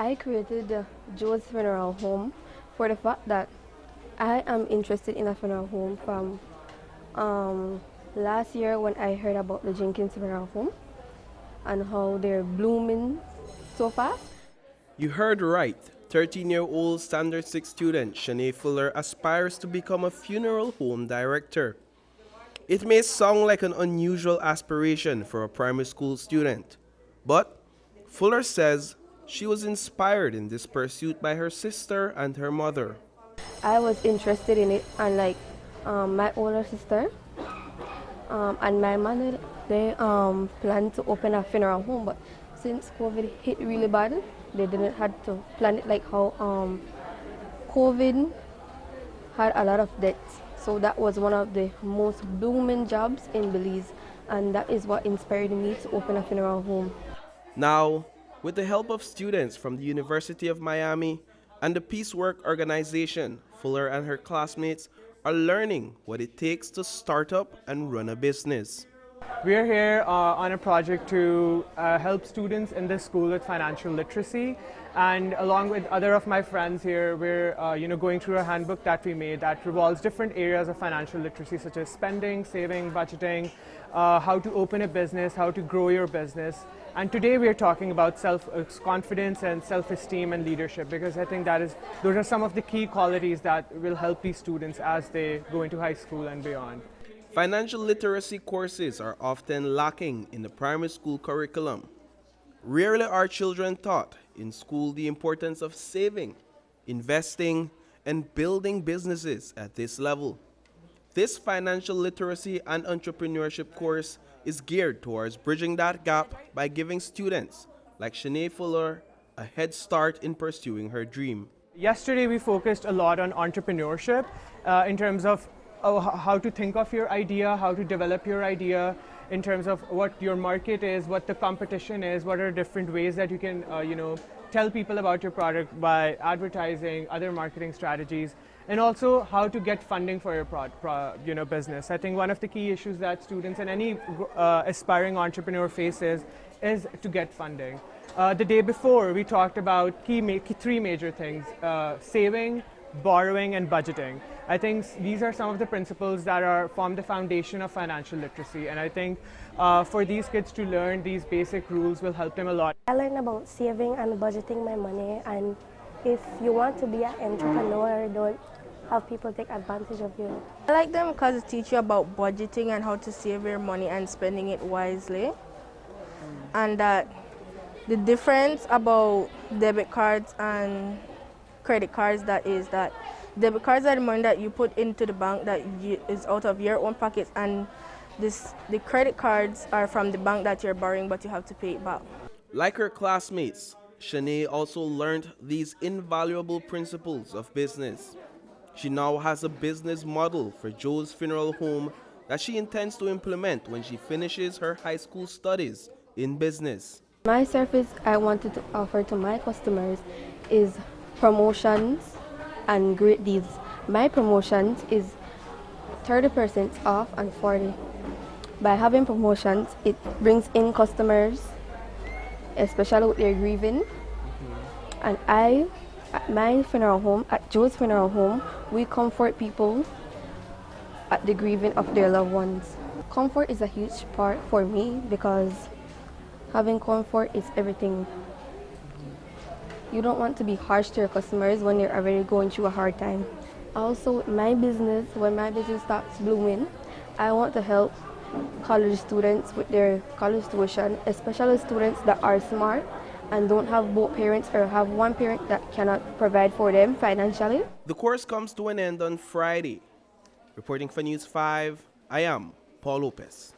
I created the Joe's Funeral Home for the fact that I am interested in a funeral home from last year when I heard about the Jenkins Funeral Home and how they're blooming so fast. You heard right. 13-year-old Standard 6 student Shanae Fuller aspires to become a funeral home director. It may sound like an unusual aspiration for a primary school student, but Fuller says she was inspired in this pursuit by her sister and her mother. I was interested in it, and my older sister and my mother, they planned to open a funeral home, but since COVID hit really bad, they didn't have to plan it like how COVID had a lot of debts. So that was one of the most booming jobs in Belize, and that is what inspired me to open a funeral home. Now, with the help of students from the University of Miami and the Peacework organization, Fuller and her classmates are learning what it takes to start up and run a business. We're here on a project to help students in this school with financial literacy, and along with other of my friends here, we're going through a handbook that we made that revolves different areas of financial literacy, such as spending, saving, budgeting, how to open a business, how to grow your business. And today we're talking about self-confidence and self-esteem and leadership, because I think those are some of the key qualities that will help these students as they go into high school and beyond. Financial literacy courses are often lacking in the primary school curriculum. Rarely are children taught in school the importance of saving, investing, and building businesses at this level. This financial literacy and entrepreneurship course is geared towards bridging that gap by giving students like Shanae Fuller a head start in pursuing her dream. Yesterday we focused a lot on entrepreneurship in terms of how to think of your idea, how to develop your idea, in terms of what your market is, what the competition is, what are different ways that you can tell people about your product by advertising, other marketing strategies, and also how to get funding for your business. I think one of the key issues that students and any aspiring entrepreneur faces is to get funding. The day before, we talked about three major things: saving, borrowing, and budgeting. I think these are some of the principles that form the foundation of financial literacy, and I think for these kids to learn these basic rules will help them a lot. I learned about saving and budgeting my money, and if you want to be an entrepreneur, don't have people take advantage of you. I like them because it teaches you about budgeting and how to save your money and spending it wisely, and that the difference about debit cards and credit cards that debit cards are the money that you put into the bank that is out of your own pockets, and the credit cards are from the bank that you're borrowing, but you have to pay it back. Like her classmates, Shanae also learned these invaluable principles of business. She now has a business model for Joe's Funeral Home that she intends to implement when she finishes her high school studies in business. My service I wanted to offer to my customers is promotions and great deals. My promotions is 30% off and 40%. By having promotions, it brings in customers, especially with their grieving. And at my funeral home, at Joe's Funeral Home, we comfort people at the grieving of their loved ones. Comfort is a huge part for me because having comfort is everything. You don't want to be harsh to your customers when they're already going through a hard time. Also, my business, when my business starts blooming, I want to help college students with their college tuition, especially students that are smart and don't have both parents or have one parent that cannot provide for them financially. The course comes to an end on Friday. Reporting for News 5, I am Paul Lopez.